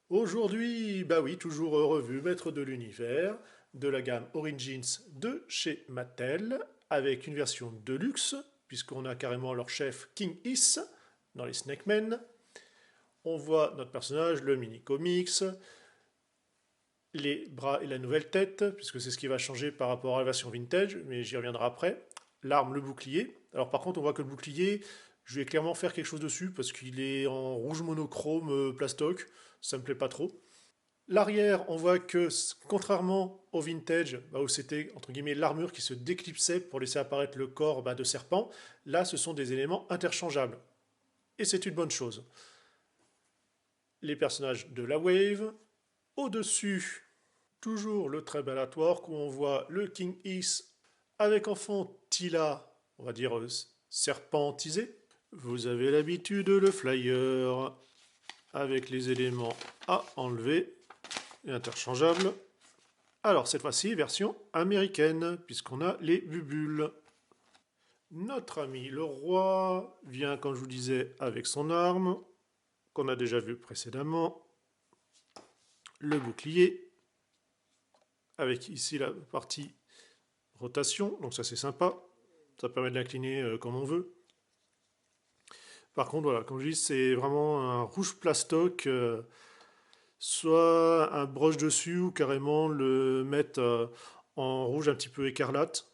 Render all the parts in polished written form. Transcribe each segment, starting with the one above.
Aujourd'hui, bah oui, toujours revu Maître de l'Univers, de la gamme Origins de chez Mattel, avec une version de luxe, puisqu'on a carrément leur chef King Is dans les Snake Men. On voit notre personnage, le mini-comics, les bras et la nouvelle tête, puisque c'est ce qui va changer par rapport à la version vintage, mais j'y reviendrai après. L'arme, le bouclier. Alors par contre, on voit que le bouclier, je vais clairement faire quelque chose dessus, parce qu'il est en rouge monochrome plastoc, ça me plaît pas trop. L'arrière, on voit que, contrairement au vintage, où c'était entre guillemets l'armure qui se déclipsait pour laisser apparaître le corps de serpent, là ce sont des éléments interchangeables. Et c'est une bonne chose. Les personnages de la Wave. Au-dessus, toujours le très bel artwork où on voit le King Is avec en fond Tila, on va dire serpentisé. Vous avez l'habitude, le flyer avec les éléments à enlever et interchangeables. Alors cette fois-ci, version américaine, puisqu'on a les bubules. Notre ami le roi vient, comme je vous disais, avec son arme, qu'on a déjà vu précédemment. Le bouclier, avec ici la partie rotation, donc ça c'est sympa. Ça permet de l'incliner comme on veut. Par contre, voilà, comme je dis, c'est vraiment un rouge plastoc, soit un broche dessus ou carrément le mettre en rouge un petit peu écarlate,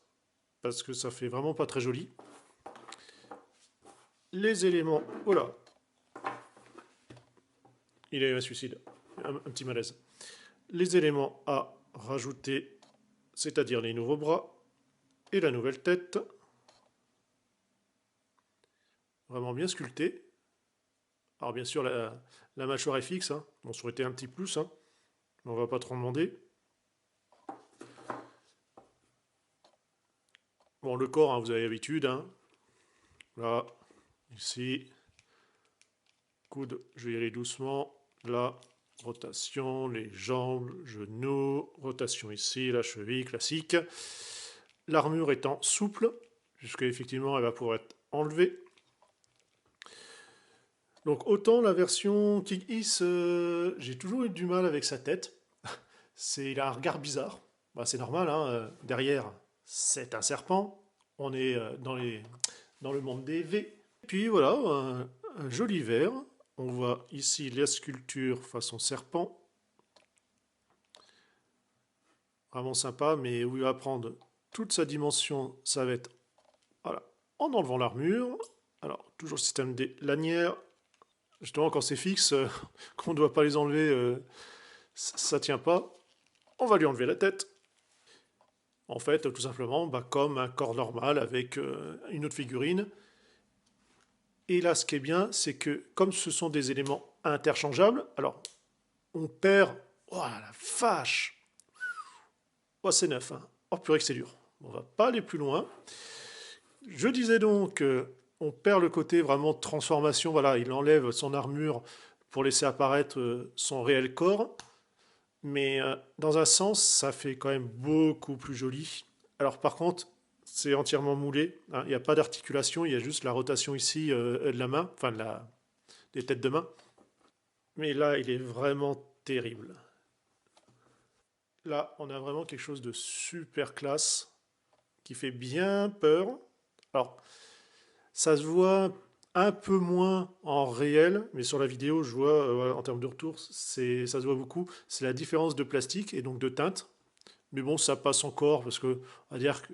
parce que ça fait vraiment pas très joli. Les éléments, oh là, il a eu un suicide, un petit malaise. Les éléments à rajouter, c'est-à-dire les nouveaux bras et la nouvelle tête, vraiment bien sculpté. Alors bien sûr, la mâchoire est fixe, hein. On souhaitait un petit plus, hein. Mais on va pas trop demander. Bon, le corps, hein, vous avez l'habitude, hein. Là, ici, coude, je vais y aller doucement. Là, rotation, les jambes, genoux, rotation ici, la cheville, classique. L'armure étant souple, puisque effectivement elle va pouvoir être enlevée. Donc autant la version King Is, j'ai toujours eu du mal avec sa tête. Il a un regard bizarre. Bah, c'est normal, hein, derrière c'est un serpent. On est dans le monde des V. Puis voilà, un joli verre. On voit ici la sculpture façon serpent. Vraiment sympa, mais où il va prendre toute sa dimension, ça va être voilà, en enlevant l'armure. Alors, toujours le système des lanières. Justement, quand c'est fixe, qu'on ne doit pas les enlever, ça tient pas. On va lui enlever la tête. En fait, tout simplement, comme un corps normal avec une autre figurine. Et là, ce qui est bien, c'est que comme ce sont des éléments interchangeables, alors on perd... Oh la vache! Oh, c'est neuf, hein. Oh purée que c'est dur. On va pas aller plus loin. Je disais donc, on perd le côté vraiment de transformation. Voilà, il enlève son armure pour laisser apparaître son réel corps. Mais dans un sens, ça fait quand même beaucoup plus joli. Alors par contre, c'est entièrement moulé, hein. Il n'y a pas d'articulation, il y a juste la rotation ici de la main, enfin des têtes de main. Mais là, il est vraiment terrible. Là, on a vraiment quelque chose de super classe qui fait bien peur. Alors, ça se voit un peu moins en réel, mais sur la vidéo, je vois, voilà, en termes de retour, ça se voit beaucoup. C'est la différence de plastique et donc de teinte. Mais bon, ça passe encore parce que, on va dire que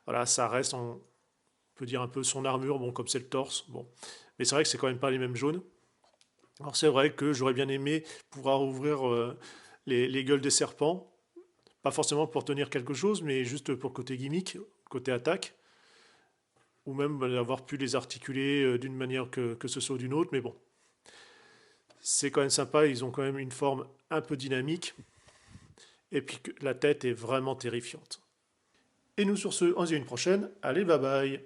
voilà, ça reste, on peut dire un peu son armure, bon, comme c'est le torse. Bon. Mais c'est vrai que c'est quand même pas les mêmes jaunes. Alors c'est vrai que j'aurais bien aimé pouvoir ouvrir les gueules des serpents. Pas forcément pour tenir quelque chose, mais juste pour côté gimmick, côté attaque. Ou même avoir pu les articuler d'une manière que ce soit d'une autre. Mais bon, c'est quand même sympa. Ils ont quand même une forme un peu dynamique. Et puis la tête est vraiment terrifiante. Et nous sur ce, on se dit à une prochaine. Allez, bye bye.